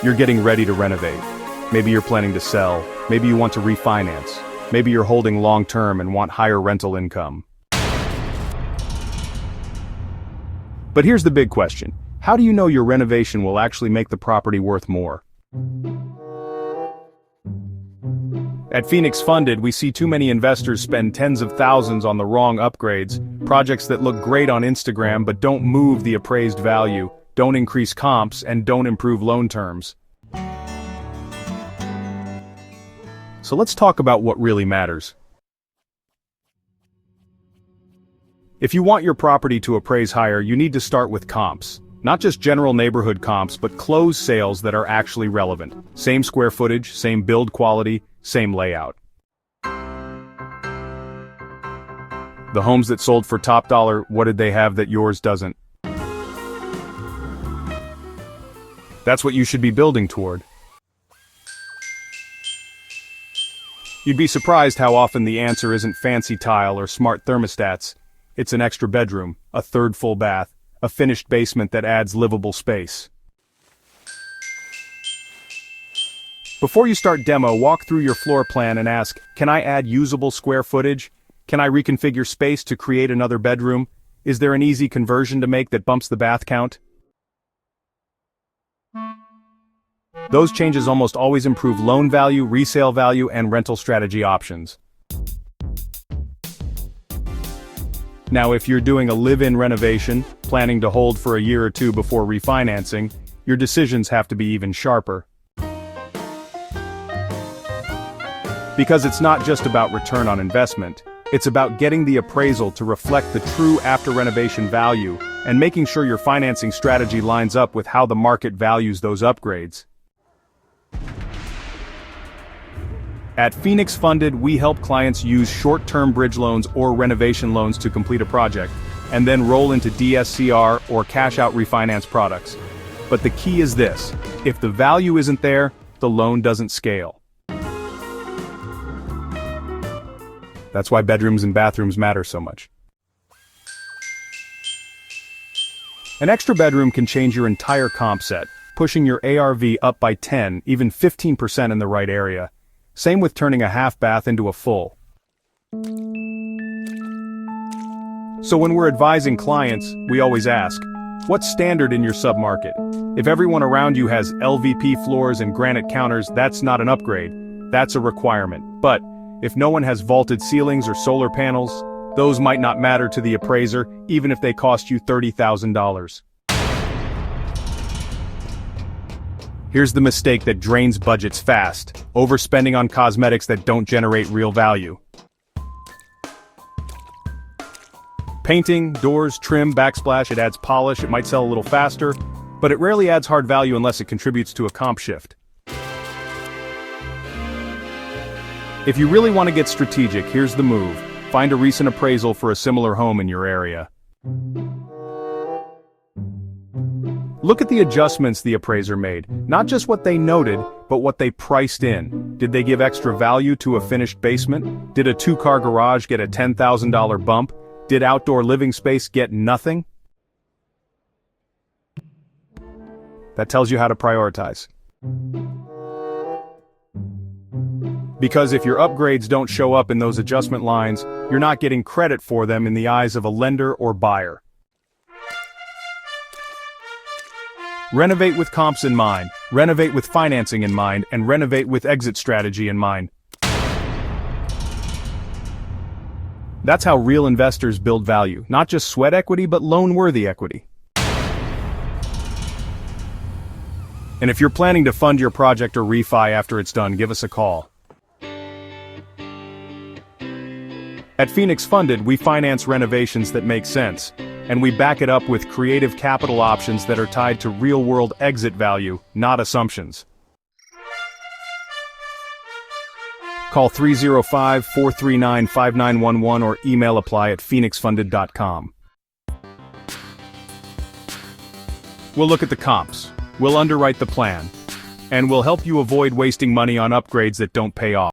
You're getting ready to renovate. Maybe you're planning to sell, maybe you want to refinance, maybe you're holding long-term and want higher rental income. But here's the big question. How do you know your renovation will actually make the property worth more? At Phoenix Funded, we see too many investors spend tens of thousands on the wrong upgrades, projects that look great on Instagram but don't move the appraised value, don't increase comps, and don't improve loan terms. So let's talk about what really matters. If you want your property to appraise higher, you need to start with comps. Not just general neighborhood comps, but closed sales that are actually relevant. Same square footage, same build quality, same layout. The homes that sold for top dollar, what did they have that yours doesn't? That's what you should be building toward. You'd be surprised how often the answer isn't fancy tile or smart thermostats. It's an extra bedroom, a third full bath, a finished basement that adds livable space. Before you start demo, walk through your floor plan and ask, can I add usable square footage? Can I reconfigure space to create another bedroom? Is there an easy conversion to make that bumps the bath count? Those changes almost always improve loan value, resale value, and rental strategy options. Now, if you're doing a live-in renovation, planning to hold for a year or two before refinancing, your decisions have to be even sharper. Because it's not just about return on investment, it's about getting the appraisal to reflect the true after-renovation value and making sure your financing strategy lines up with how the market values those upgrades. At Phoenix Funded, we help clients use short-term bridge loans or renovation loans to complete a project, and then roll into DSCR or cash-out refinance products. But the key is this: if the value isn't there, the loan doesn't scale. That's why bedrooms and bathrooms matter so much. An extra bedroom can change your entire comp set, pushing your ARV up by 10, even 15% in the right area. Same with turning a half bath into a full. So when we're advising clients, we always ask, what's standard in your submarket? If everyone around you has LVP floors and granite counters, that's not an upgrade, that's a requirement. But if no one has vaulted ceilings or solar panels, those might not matter to the appraiser, even if they cost you $30,000. Here's the mistake that drains budgets fast: overspending on cosmetics that don't generate real value. Painting, doors, trim, backsplash, it adds polish, it might sell a little faster, but it rarely adds hard value unless it contributes to a comp shift. If you really want to get strategic, here's the move: find a recent appraisal for a similar home in your area. Look at the adjustments the appraiser made, not just what they noted, but what they priced in. Did they give extra value to a finished basement? Did a 2-car garage get a $10,000 bump? Did outdoor living space get nothing? That tells you how to prioritize. Because if your upgrades don't show up in those adjustment lines, you're not getting credit for them in the eyes of a lender or buyer. Renovate with comps in mind, renovate with financing in mind, and renovate with exit strategy in mind. That's how real investors build value, not just sweat equity, but loan-worthy equity. And if you're planning to fund your project or refi after it's done, give us a call. At Phoenix Funded, we finance renovations that make sense, and we back it up with creative capital options that are tied to real-world exit value, not assumptions. Call 305-439-5911 or email apply@phoenixfunded.com. We'll look at the comps, we'll underwrite the plan, and we'll help you avoid wasting money on upgrades that don't pay off.